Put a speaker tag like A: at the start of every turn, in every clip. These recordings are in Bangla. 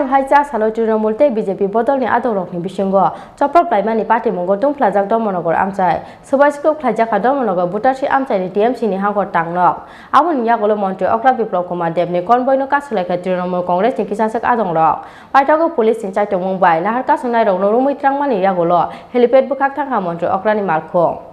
A: Haija Salo Trinamulte BJP Bodolni Adorokni Bishingo, Choproblaimani Patimungo Tongphwlajak Dharmanagar Amchai, Kasujakha Dharmanagar Butashi Amchai TMC ni Hangor Tangnok. Awon Yagolo Monte Okra Biplokuma Debni Canvoy no Kasujakha Trinamool Congress ni Kisasak Adongrok. Paitago Police in Chaito Mumbai, Lahar Kasunai Rumi Trangmani Yagolo, Heliped Bukak Tangha Monte Okrani Malko.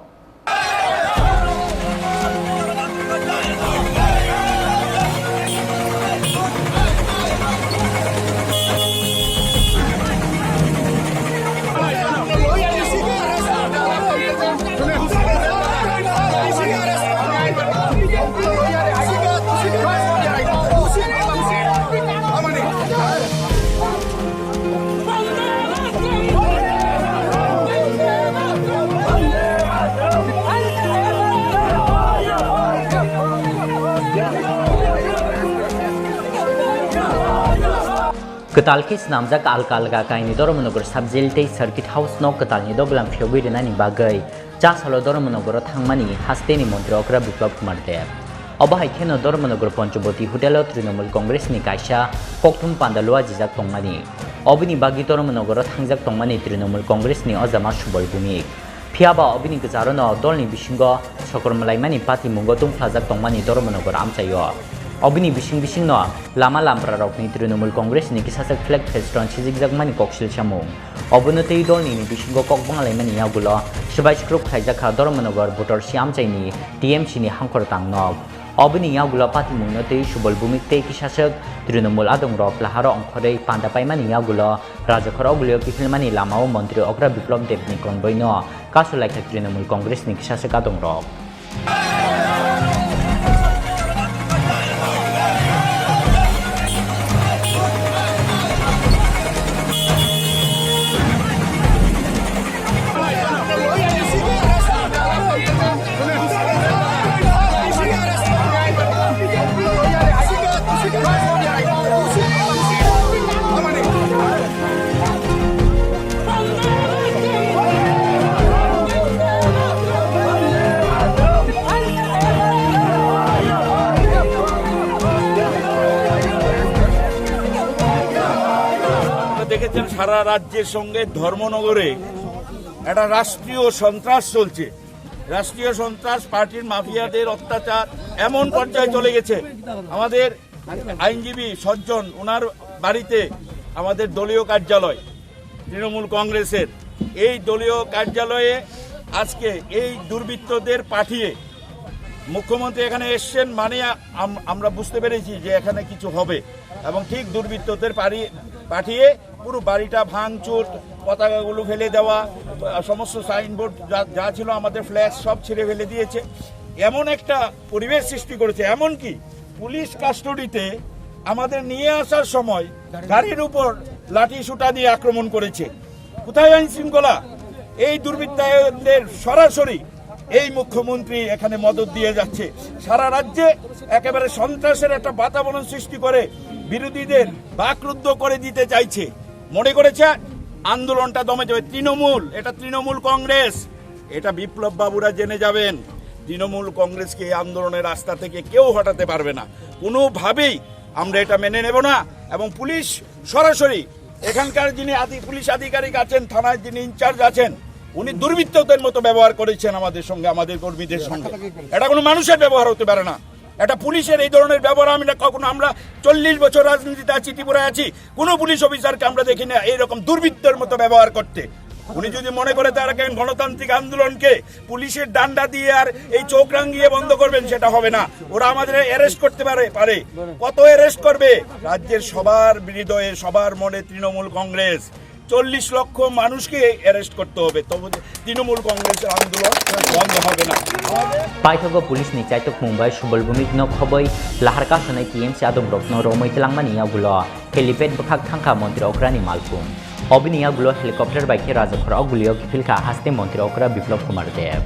B: Ketalki senamjak alkalga kaini Dharmanagar subject circuit house no ketalni doblam fiogui nani bagai jasalo Dharmanagar thangmani hasteni montri okra biplop kumar dev obahai kheno Dharmanagar Panchaboti hotel Trinamool Congress ni kaisa koktum pandalua jijak tongmani obini bagi Dharmanagar thangjak tongmani Trinamool Congress ni ojama subal bumik phiaba obini gejarono dolni bisingo Choproblaimani Patimungo Tongphwlajak tongmani Dharmanagar amchayo Obini bising no lama lampra rokni Trinamool Congress ni kisasak flag festron chijak mani koksil chamung obuno tei dolni ni bisingo kokbanglaimani yagulo Kasujakha Dharmanagar voter siam chaini TMC ni hangkor tangnok obini yagulo Patimungo tei subal bumik tei kisasak Trinamool adongrok laharo ongkhorei panda paimani yagulo rajakhor ogulio kifilmani lamao montri okra biplop debni Canvoy no Kasujakha Trinamool Congress ni kisasak adongrok
C: দেখেছেন সারা রাজ্যের সঙ্গে ধর্মনগরে একটা রাষ্ট্রীয় সন্ত্রাস চলছে রাষ্ট্রীয় সন্ত্রাস পার্টির মাফিয়াদের অত্যাচার এমন পর্যায়ে চলে গেছে আমাদের আইনজীবী সজ্জন ওনার বাড়িতে আমাদের দলীয় কার্যালয় তৃণমূল কংগ্রেসের এই দলীয় কার্যালয়ে আজকে এই দুর্বৃত্তদের পাঠিয়ে মুখ্যমন্ত্রী এখানে এসেছেন মানে আমরা বুঝতে পেরেছি যে এখানে কিছু হবে এবং ঠিক দুর্বৃত্তদের পাঠিয়ে পুরো বাড়িটা ভাঙচুর পতাকাগুলো ফেলে দেওয়া সমস্ত সাইনবোর্ড যা ছিল আমাদের ফ্ল্যাগ সব ছিঁড়ে ফেলে দিয়েছে এমন একটা পরিবেশ সৃষ্টি করেছে এমনকি পুলিশ কাস্টডিতে আমাদের নিয়ে আসার সময় গাড়ির উপর লাঠি সুটা দিয়ে আক্রমণ করেছে কোথায় আইন শৃঙ্খলা এই দুর্বৃত্তদের সরাসরি এই মুখ্যমন্ত্রী এখানে মদত দিয়ে যাচ্ছে সারা রাজ্যে একেবারে সন্ত্রাসের একটা বাতাবরণ সৃষ্টি করে বিরোধীদের বাকরুদ্ধ করে দিতে চাইছে মনে করেছে আন্দোলনটা দমে যাবে তৃণমূল এটা তৃণমূল কংগ্রেস এটা বিপ্লব বাবুরা জেনে যাবেন তৃণমূল কংগ্রেসকে এই আন্দোলনের রাস্তা থেকে কেউ হটাতে পারবে না কোনোভাবেই আমরা এটা মেনে নেব না এবং পুলিশ সরাসরি এখানকার যিনি পুলিশ আধিকারিক আছেন থানায় যিনি ইনচার্জ আছেন উনি দুর্বৃত্তদের মতো ব্যবহার করেছেন আমাদের সঙ্গে আমাদের কর্মীদের সঙ্গে এটা কোনো মানুষের ব্যবহার হতে পারে না এটা পুলিশের এই ধরনের ব্যবহার আমি কখনো আমরা 40 বছর রাজনীতিতে আছি ত্রিপুরায় আছি কোনো পুলিশ অফিসারকে আমরা দেখি না এইরকম দুর্বৃত্তের মতো ব্যবহার করতে উনি যদি মনে করে তারা গণতান্ত্রিক আন্দোলনকে পুলিশের ডান্ডা দিয়ে আর এই চোখ রাঙিয়ে বন্ধ করবেন সেটা হবে না ওরা আমাদের অ্যারেস্ট করতে পারে কত অ্যারেস্ট করবে রাজ্যের সবার হৃদয়ে সবার মনে তৃণমূল কংগ্রেস 40 লক্ষ মানুষকে অ্যারেস্ট করতে হবে তবে তৃণমূল কংগ্রেসের আন্দোলন বন্ধ হবে না
B: পাইথগো পুলিশ নি চাইতক মুম্বাই সুবল ভূমিক ন খবই লাহার কাসনাই টিএমসি আদম রত্ন রমৈ তেলাংমানি ইয়াগুলো হেলিপ্যাড বখাক থাঙ্কা মন্ত্রী অগ্রানি মালপুং অবিনি ইয়াগুলো হেলিকপ্টার বাইকে রাজাখর অগুলিও কিফিলকা হাসতে মন্ত্রী অগ্রা Biplab Kumar Deb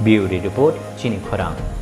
B: Bureau Report, Chini Khorang.